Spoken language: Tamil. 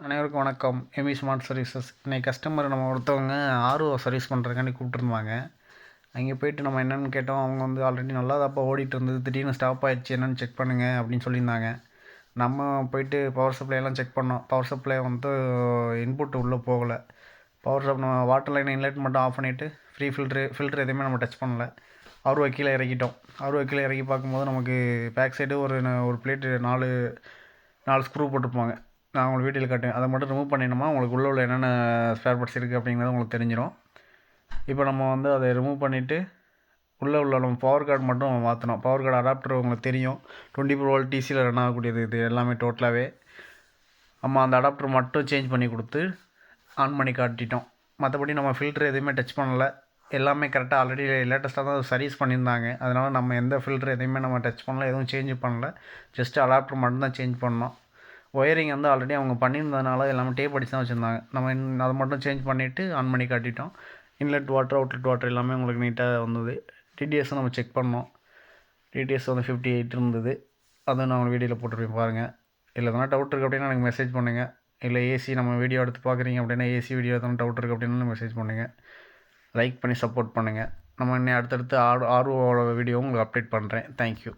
அனைவருக்கும் வணக்கம். Amy smart services. இன்றைக்கி கஸ்டமர் நம்ம ஒருத்தவங்க ஆர்ஓ சர்வீஸ் பண்ணுறதுக்காண்டி கூப்பிட்டுருந்தாங்க. அங்கே போயிட்டு நம்ம என்னென்னு கேட்டோம். அவங்க வந்து ஆல்ரெடி நல்லா தான்ப்பா ஓடிட்டு இருந்தது, திடீர்னு ஸ்டாப் ஆகிடுச்சு, என்னென்னு செக் பண்ணுங்கள் அப்படின்னு சொல்லியிருந்தாங்க. நம்ம போயிட்டு பவர் சப்ளைலாம் செக் பண்ணோம். பவர் சப்ளை வந்து இன்புட் உள்ளே போகலை. நம்ம வாட்டர் லைன் இன்லெட் மட்டும் ஆஃப் பண்ணிவிட்டு ஃப்ரீ ஃபில்ட்ரு எதுவுமே நம்ம டச் பண்ணலை. ஆர்ஓ கீழே இறக்கிட்டோம். ஆர்ஓ கீழே இறக்கி பார்க்கும்போது நமக்கு பேக் சைடு ஒரு பிளேட்டு நாலு ஸ்க்ரூ போட்டிருப்பாங்க. நான் உங்களுக்கு வீடியோவில் காட்டுவேன். அதை மட்டும் ரிமூவ் பண்ணிடணுமா உங்களுக்கு உள்ள என்னென்ன ஸ்பேர் பார்ட்ஸ் இருக்குது அப்படிங்கிறது உங்களுக்கு தெரிஞ்சிடும். இப்போ நம்ம வந்து அதை ரிமூவ் பண்ணிவிட்டு உள்ளே நம்ம பவர் கார்டு மட்டும் மாற்றணும். பவர் கார்டு அடாப்டர் உங்களுக்கு தெரியும், 24 வோல்ட் டிசியில் ரன் ஆகக்கூடியது. இது எல்லாமே டோட்டலாகவே நம்ம அந்த அடாப்டர் மட்டும் சேஞ்ச் பண்ணி கொடுத்து ஆன் பண்ணி காட்டிட்டோம். மற்றபடி நம்ம ஃபில்ட்ரு எதுவுமே டச் பண்ணலை. எல்லாமே கரெக்டாக ஆல்ரெடி லேட்டஸ்ட்டாக தான் சர்வீஸ் பண்ணியிருந்தாங்க. அதனால் நம்ம எந்த ஃபில்ட்ரு எதையுமே நம்ம டச் பண்ணல, எதுவும் சேஞ்ச் பண்ணல. ஜஸ்ட் அடாப்டர் மட்டும் தான் சேஞ்ச் பண்ணோம். ஒயரிங் வந்து ஆல்ரெடி அவங்க பண்ணியிருந்ததுனால எல்லாமே டேப் அடிச்சு தான் வச்சுருந்தாங்க. நம்ம அதை மட்டும் சேஞ்ச் பண்ணிவிட்டு ஆன் பண்ணி காட்டிட்டோம். இன்லெட் வாட்டர், அவுட்லெட் வாட்டர் எல்லாமே உங்களுக்கு நீட்டாக வந்தது. டிடிஎஸும் நம்ம செக் பண்ணோம். டிடிஎஸ் வந்து 58 இருந்தது. அதை நான் உங்களுக்கு வீடியோவில் போட்டுருப்பேன் பாருங்கள். இல்லை எதனா டவுட் இருக்குது அப்படின்னா எனக்கு மெசேஜ் பண்ணுங்கள். இல்லை ஏசி நம்ம வீடியோ எடுத்து பார்க்குறீங்க அப்படின்னா ஏசி வீடியோ எதனா டவுட் இருக்குது அப்படின்னா மெசேஜ் பண்ணுங்கள். லைக் பண்ணி சப்போர்ட் பண்ணுங்கள். நம்ம இன்னும் அடுத்தடுத்து ஆர்ஓவோட வீடியோவும் உங்களுக்கு அப்டேட் பண்ணுறேன். தேங்க்யூ.